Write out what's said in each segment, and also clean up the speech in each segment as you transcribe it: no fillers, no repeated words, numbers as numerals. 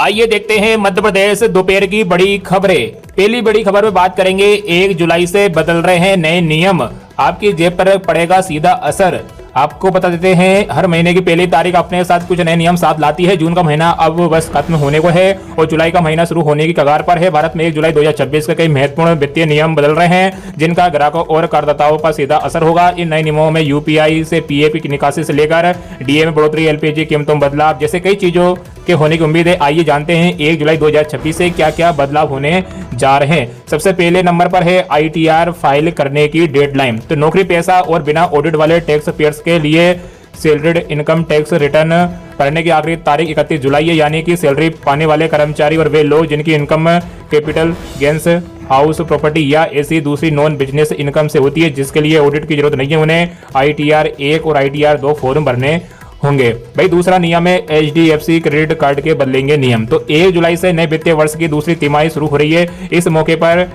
आइए देखते हैं मध्य प्रदेश दोपहर की बड़ी खबरें। पहली बड़ी खबर में बात करेंगे, 1 जुलाई से बदल रहे हैं नए नियम, आपकी जेब पर पड़ेगा सीधा असर। आपको बता देते हैं, हर महीने की पहली तारीख अपने साथ कुछ नए नियम साथ लाती है। जून का महीना अब बस खत्म होने को है और जुलाई का महीना शुरू होने की कगार पर है। भारत में 1 जुलाई 2026 के कई महत्वपूर्ण वित्तीय नियम बदल रहे हैं, जिनका ग्राहकों और करदाताओं पर सीधा असर होगा। इन नए नियमों में यूपीआई से पीएफ की निकासी से लेकर डीए में बढ़ोतरी, एलपीजी कीमतों में बदलाव जैसे कई चीजों के होने की उम्मीद है। आइए जानते हैं 1 जुलाई 2026 से क्या क्या बदलाव होने जा रहे हैं। सबसे पहले नंबर पर है आईटीआर फाइल करने की डेडलाइन। तो नौकरी पेशा और बिना ऑडिट वाले टैक्स पेयर्स के लिए सैलरीड इनकम टैक्स रिटर्न भरने की आखिरी तारीख 31 जुलाई है। यानी कि सैलरी पाने वाले कर्मचारी और वे लोग जिनकी income capital gains, house property या ऐसी दूसरी नॉन बिजनेस इनकम से होती है जिसके लिए ऑडिट की जरूरत नहीं है, उन्हें आईटीआर 1 और आईटीआर 2 फॉर्म भरने होंगे। भाई दूसरा नियम है एचडीएफसी क्रेडिट कार्ड के बदलेंगे नियम। तो 1 जुलाई से नए वित्तीय वर्ष की दूसरी तिमाही शुरू हो रही है। इस मौके पर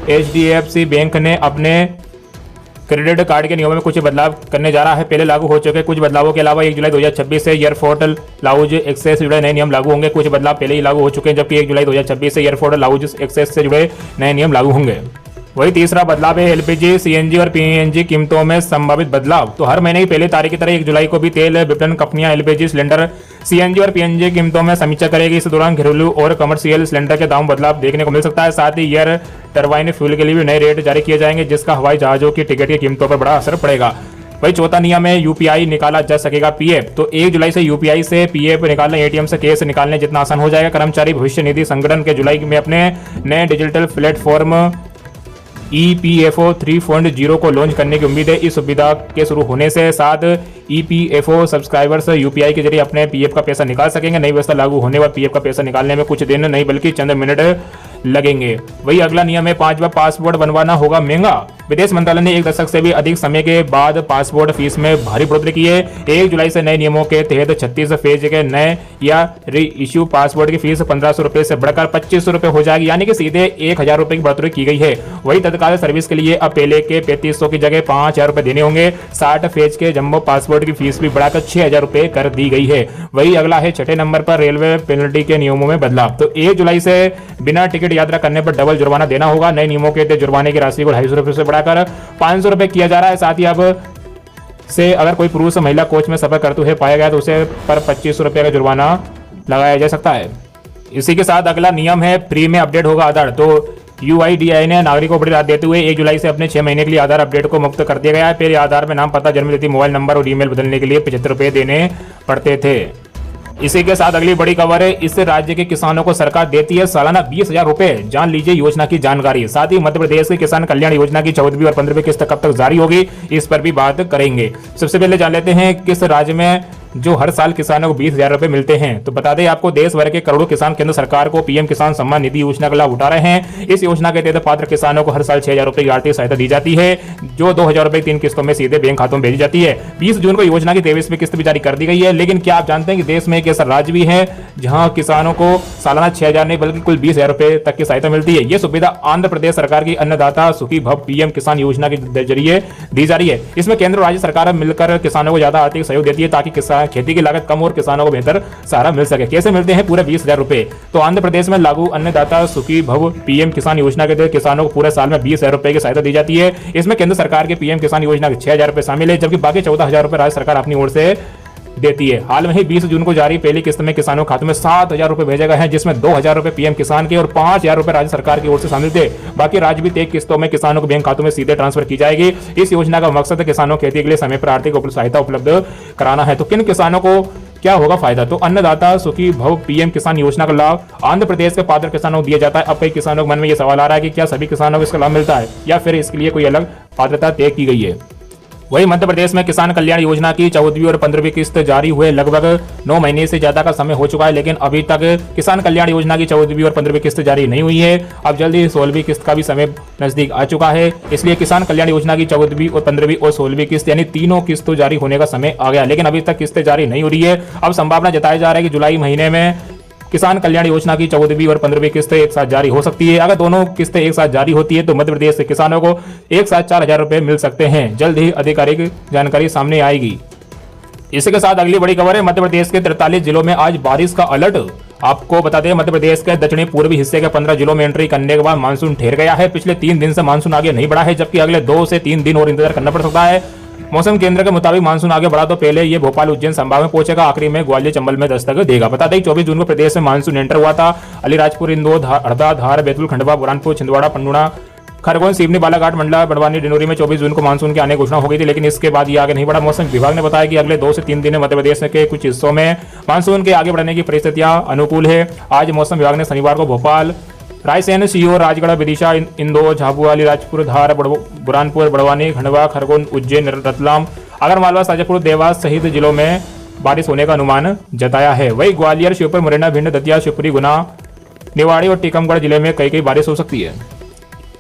एचडीएफसी बैंक ने अपने क्रेडिट कार्ड के नियमों में कुछ बदलाव करने जा रहा है। पहले लागू हो चुके कुछ बदलावों के अलावा 1 जुलाई 2026 से एयरपोर्ट लाउंज एक्सेस से जुड़े नए नियम लागू होंगे। कुछ बदलाव पहले ही लागू हो चुके हैं, जबकि 1 जुलाई 2026 से एयरपोर्ट लाउंज एक्सेस से जुड़े नए नियम लागू होंगे। वही तीसरा बदलाव है एलपीजी, सीएनजी और पीएनजी कीमतों में संभावित बदलाव। तो हर महीने की पहली तारीख की तरह 1 जुलाई को भी तेल विपणन कंपनियां एलपीजी सिलेंडर, सीएनजी और पीएनजी कीमतों में समीक्षा करेगी। इस दौरान घरेलू और कमर्शियल सिलेंडर के दाम बदलाव देखने को मिल सकता है। साथ ही एयर टरबाइन फ्यूल के लिए भी नए रेट जारी किए जाएंगे, जिसका हवाई जहाजों की टिकट की कीमतों पर बड़ा असर पड़ेगा। वही चौथा नियम है यूपीआई निकाला जा सकेगा पीएफ। तो 1 जुलाई से यूपीआई से पीएफ निकालना एटीएम से कैश निकालने जितना आसान हो जाएगा। कर्मचारी भविष्य निधि संगठन के जुलाई में अपने नए डिजिटल प्लेटफॉर्म EPFO 3.0 को लॉन्च करने की उम्मीद है। इस सुविधा के शुरू होने से साथ EPFO सब्सक्राइबर्स यूपीआई के जरिए अपने पीएफ का पैसा निकाल सकेंगे। नई व्यवस्था लागू होने पर पीएफ का पैसा निकालने में कुछ दिन नहीं बल्कि चंद मिनट लगेंगे। वही अगला नियम है 5वां पासपोर्ट बनवाना होगा महंगा। विदेश मंत्रालय ने 1 दशक से भी अधिक समय के बाद पासपोर्ट फीस में भारी बढ़ोतरी की है। 1 जुलाई से नए नियमों के तहत 36 फेज के नए या री इश्यू पासपोर्ट की फीस 1500 रुपए से बढ़कर 2500 रुपए हो जाएगी, यानी कि सीधे 1000 रुपए की बढ़ोतरी की गई है। वही तत्काल सर्विस के लिए अब पहले के 3500 की जगह 5000 रुपए देने होंगे। 60 फेज के जम्बो पासपोर्ट की फीस भी बढ़ाकर 6000 रुपए कर दी गई है। वही अगला है छठे नंबर पर रेलवे पेनल्टी के नियमों में बदलाव। तो 1 जुलाई से बिना टिकट यात्रा करने पर डबल जुर्माना देना होगा। नए नियमों के तहत जुर्माने की राशि को 250 रुपए से बढ़ाकर 500 रुपए किया जा रहा है। साथ ही अब से अगर कोई पुरुष महिला कोच में सफर करते हुए पाया गया तो उसे पर 2500 रुपए का जुर्माना लगाया जा सकता है। इसी के साथ अगला नियम है फ्री में अपडेट होगा आधार। तो UIDAI ने नागरिकों को बड़ी राहत देते हुए 1 जुलाई से अपने 6 महीने के लिए आधार अपडेट को मुक्त कर दिया गया है। पहले आधार में नाम, पता, जन्मतिथि, मोबाइल नंबर और ईमेल बदलने के लिए 75 रुपए देने पड़ते थे। इसी के साथ अगली बड़ी खबर है, इससे राज्य के किसानों को सरकार देती है सालाना 20,000 रुपए। जान लीजिए योजना की जानकारी। साथ ही मध्य प्रदेश की किसान कल्याण योजना की 14वीं और 15वीं किस्त कब तक जारी होगी, इस पर भी बात करेंगे। सबसे पहले जान लेते हैं किस राज्य में जो हर साल किसानों को 20,000 रुपए मिलते हैं। तो बता दें आपको, देश भर के करोड़ों किसान केंद्र सरकार को पीएम किसान सम्मान निधि योजना का लाभ उठा रहे हैं। इस योजना के तहत पात्र किसानों को हर साल 6,000 रुपए की आर्थिक सहायता दी जाती है, जो 2,000 रुपए 3 किस्तों में सीधे बैंक खातों में भेजी जाती है। 20 जून को योजना की 23वीं किस्त भी जारी कर दी गई है। लेकिन क्या आप जानते हैं कि देश में एक ऐसा राज्य भी है जहां किसानों को सालाना 6,000 नहीं बल्कि कुल 20,000 रुपए तक की सहायता मिलती है। यह सुविधा आंध्र प्रदेश सरकार की अन्नदाता सुखी भव पीएम किसान योजना के जरिए दी जा रही है। इसमें केंद्र और राज्य सरकार मिलकर किसानों को ज्यादा आर्थिक सहयोग देती है ताकि खेती की लागत कम और किसानों को बेहतर सहारा मिल सके। कैसे मिलते हैं पूरे 20,000 रुपए? तो आंध्र प्रदेश में लागू अन्नदाता सुखी भव पीएम किसान योजना के तहत किसानों को पूरे साल में 20,000 रुपए की सहायता दी जाती है। इसमें केंद्र सरकार के पीएम किसान योजना के 6,000 रुपए शामिल है, जबकि बाकी 14,000 रुपए राज्य सरकार अपनी ओर से देती है। हाल में ही 20 जून को जारी पहली किस्त में किसानों के खातों में 7,000 रुपए भेजे गए हैं, जिसमें 2,000 रुपए पीएम किसान के और 5,000 रुपए राज्य सरकार की ओर से शामिल थे। बाकी राज्य भी 3 किस्तों में किसानों के बैंक खातों में सीधे ट्रांसफर की जाएगी। इस योजना का मकसद किसानों को खेती के लिए समय पर आर्थिक सहायता उपलब्ध कराना है। तो किन किसानों को क्या होगा फायदा? तो अन्नदाता सुखी भव पीएम किसान योजना का लाभ आंध्र प्रदेश के पात्र किसानों को दिया जाता है। अब कई किसानों के मन में यह सवाल आ रहा है कि क्या सभी किसानों को इसका लाभ मिलता है या फिर इसके लिए कोई अलग पात्रता तय की गई है। वही मध्य प्रदेश में किसान कल्याण योजना की 14वीं और 15वीं किस्त जारी हुए लगभग 9 महीने से ज्यादा का समय हो चुका है, लेकिन अभी तक किसान कल्याण योजना की 14वीं और 15वीं किस्त जारी नहीं हुई है। अब जल्द ही 16वीं किस्त का भी समय नजदीक आ चुका है, इसलिए किसान कल्याण योजना की 14वीं और 15वीं और 16वीं किस्त यानी तीनों किस्तों जारी होने का समय आ गया, लेकिन अभी तक किस्तें जारी नहीं हो रही है। अब संभावना जताया जा रहा है कि जुलाई महीने में किसान कल्याण योजना की 14वीं और 15वीं किस्तें एक साथ जारी हो सकती है। अगर दोनों किस्तें एक साथ जारी होती है तो मध्य प्रदेश के किसानों को एक साथ 4,000 रुपए मिल सकते हैं। जल्द ही आधिकारिक जानकारी सामने आएगी। इसी के साथ अगली बड़ी खबर है, मध्य प्रदेश के 43 जिलों में आज बारिश का अलर्ट। आपको बता दें मध्य प्रदेश के दक्षिणी पूर्वी हिस्से के 15 जिलों में एंट्री करने के बाद मानसून ठहर गया है। पिछले 3 दिन से मानसून आगे नहीं बढ़ा है, जबकि अगले 2 से 3 दिन और इंतजार करना पड़ सकता है। मौसम केंद्र के मुताबिक मानसून आगे बढ़ा तो पहले ये भोपाल उज्जैन संभाग में पहुंचेगा, आखिरी में ग्वालियर चंबल में दस्तक देगा। बता दें 24 जून को प्रदेश में मानसून एंटर हुआ था। अलीराजपुर, इंदौर, हरदा, धार, बैतूल, खंडवा, बुरहानपुर, छिंदवाड़ा, पंडुआ, खरगोन, सिवनी, बालाघाट, मंडला, बड़वानी, डिंडोरी में 24 जून को मानसून की आने की घोषणा हो गई थी, लेकिन इसके बाद ये आगे नहीं बढ़ा। मौसम विभाग ने बताया कि अगले 2 से 3 दिन में मध्य प्रदेश के कुछ हिस्सों में मानसून के आगे बढ़ने की परिस्थितियां अनुकूल है। आज मौसम विभाग ने शनिवार को भोपाल, रायसेन, सीहोर, राजगढ़, विदिशा, इंदौर, झाबुआ, अलीराजपुर, धार, बुरहानपुर, बड़वानी, खंडवा, खरगोन, उज्जैन, रतलाम, आगरमालवा, शाजापुर, देवास सहित जिलों में बारिश होने का अनुमान जताया है। वही ग्वालियर, श्योपुर, मुरैना, भिंड, दतिया, शिवपुरी, गुना, निवाड़ी और टीकमगढ़ जिले में कई बारिश हो सकती है।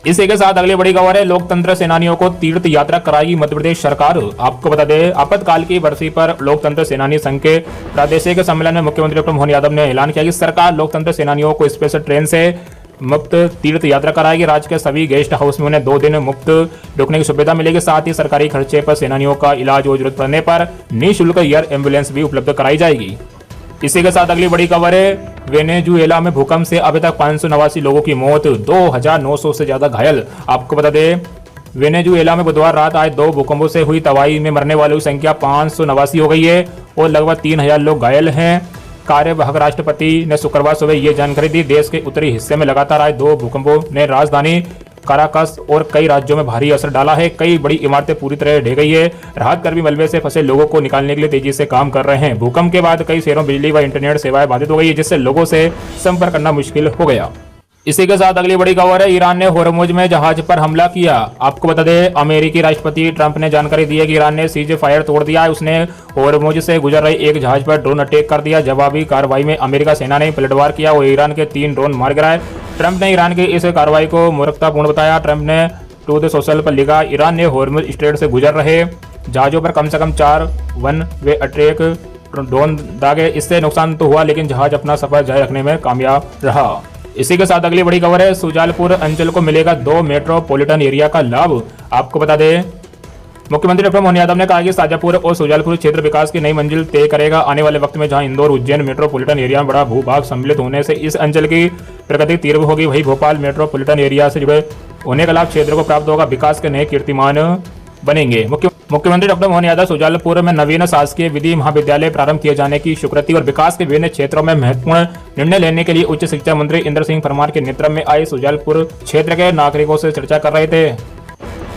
इसी के साथ अगली बड़ी खबर है, लोकतंत्र सेनानियों को तीर्थ यात्रा कराएगी मध्य प्रदेश सरकार। आपको बता दें आपातकाल की बरसी पर लोकतंत्र सेनानी संघ के प्रादेशिक सम्मेलन में मुख्यमंत्री डॉक्टर मोहन यादव ने ऐलान किया कि सरकार लोकतंत्र सेनानियों को स्पेशल ट्रेन से मुफ्त तीर्थ यात्रा कराएगी। राज्य के सभी गेस्ट हाउस में उन्हें 2 दिन मुफ्त रुकने की सुविधा मिलेगी। साथ ही सरकारी खर्चे पर सेनानियों का इलाज और जरूरत पड़ने पर निःशुल्क एयर एम्बुलेंस भी उपलब्ध कराई जाएगी। इसी के साथ अगली बड़ी खबर है, वेनेजुएला में भूकंप से अभी तक 589 लोगों की मौत, 2900 से ज्यादा घायल। आपको बता दें वेनेजुएला में बुधवार रात आए 2 भूकंपों से हुई तबाही में मरने वालों की संख्या 589 हो गई है और लगभग 3000 लोग घायल हैं। कार्यवाहक राष्ट्रपति ने शुक्रवार सुबह ये जानकारी दी। देश के उत्तरी हिस्से में लगातार आए 2 भूकंपों ने राजधानी काराकस और कई राज्यों में भारी असर डाला है। कई बड़ी इमारतें पूरी तरह ढह गई है। राहत कर्मी मलबे से फंसे लोगों को निकालने के लिए तेजी से काम कर रहे हैं। भूकंप के बाद कई शहरों में बिजली व इंटरनेट सेवाएं बाधित हो गई है, जिससे लोगों से संपर्क करना मुश्किल हो गया। इसी के साथ अगली बड़ी खबर है, ईरान ने होर्मुज में जहाज पर हमला किया। आपको बता दें अमेरिकी राष्ट्रपति ट्रंप ने जानकारी दी है कि ईरान ने सीज फायर तोड़ दिया है। उसने होर्मुज से गुजर रहे एक जहाज पर ड्रोन अटैक कर दिया। जवाबी कार्रवाई में अमेरिका सेना ने पलटवार किया और ईरान के 3 ड्रोन मार गिराए। ट्रंप ने ईरान की इस कार्रवाई को मूर्खतापूर्ण बताया। ट्रंप ने ट्रूथ सोशल पर लिखा, ईरान ने होर्मुज स्ट्रेट से गुजर रहे जहाजों पर कम से कम 4 वन वे अटैक ड्रोन दागे। इससे नुकसान तो हुआ, लेकिन जहाज अपना सफर जारी रखने में कामयाब रहा। इसी के साथ अगली बड़ी खबर है, सुजालपुर अंचल को मिलेगा 2 मेट्रोपॉलिटन एरिया का लाभ। आपको बता दें मुख्यमंत्री डॉक्टर मोहन यादव ने कहा कि शाजापुर और सुजालपुर क्षेत्र विकास की नई मंजिल तय करेगा। आने वाले वक्त में जहां इंदौर, उज्जैन मेट्रोपॉलिटन एरिया में बड़ा भूभाग सम्मिलित होने से इस अंचल की प्रगति तीव्र होगी। वही भोपाल मेट्रोपॉलिटन एरिया से जुड़े होने का लाभ क्षेत्र को प्राप्त होगा। विकास के नए कीर्तिमान बनेंगे। मुख्यमंत्री डॉक्टर मोहन यादव सुजालपुर में नवीन शासकीय विधि महाविद्यालय प्रारंभ किए जाने की स्वीकृति और विकास के विभिन्न क्षेत्रों में महत्वपूर्ण निर्णय लेने के लिए उच्च शिक्षा मंत्री इंद्र सिंह परमार के नेतृत्व में आए सुजालपुर क्षेत्र के नागरिकों से चर्चा कर रहे थे।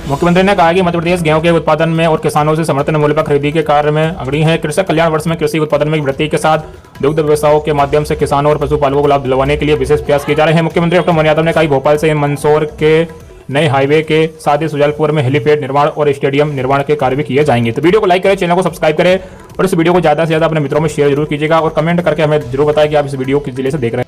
मुख्यमंत्री ने कहा कि मध्य प्रदेश गेहूं के उत्पादन में और किसानों से समर्थन मूल्य पर खरीदी के कार्य में अग्रणी है। कृषक कल्याण वर्ष में कृषि उत्पादन में वृद्धि के साथ दुग्ध व्यवसायों के माध्यम से किसानों और पशुपालकों को लाभ दिलवाने के लिए विशेष प्रयास किए जा रहे हैं। मुख्यमंत्री डॉक्टर मोहन यादव ने कहा भोपाल से मंदसौर के नए हाईवे के साथ ही सुजालपुर में हेलीपैड निर्माण और स्टेडियम निर्माण के कार्य भी किए जाएंगे। तो वीडियो को लाइक करें, चैनल को सब्सक्राइब करें और इस वीडियो को ज्यादा से ज्यादा अपने मित्रों में शेयर जरूर कीजिएगा और कमेंट करके हमें जरूर बताएं कि आप इस वीडियो किस जिले से देख रहे हैं।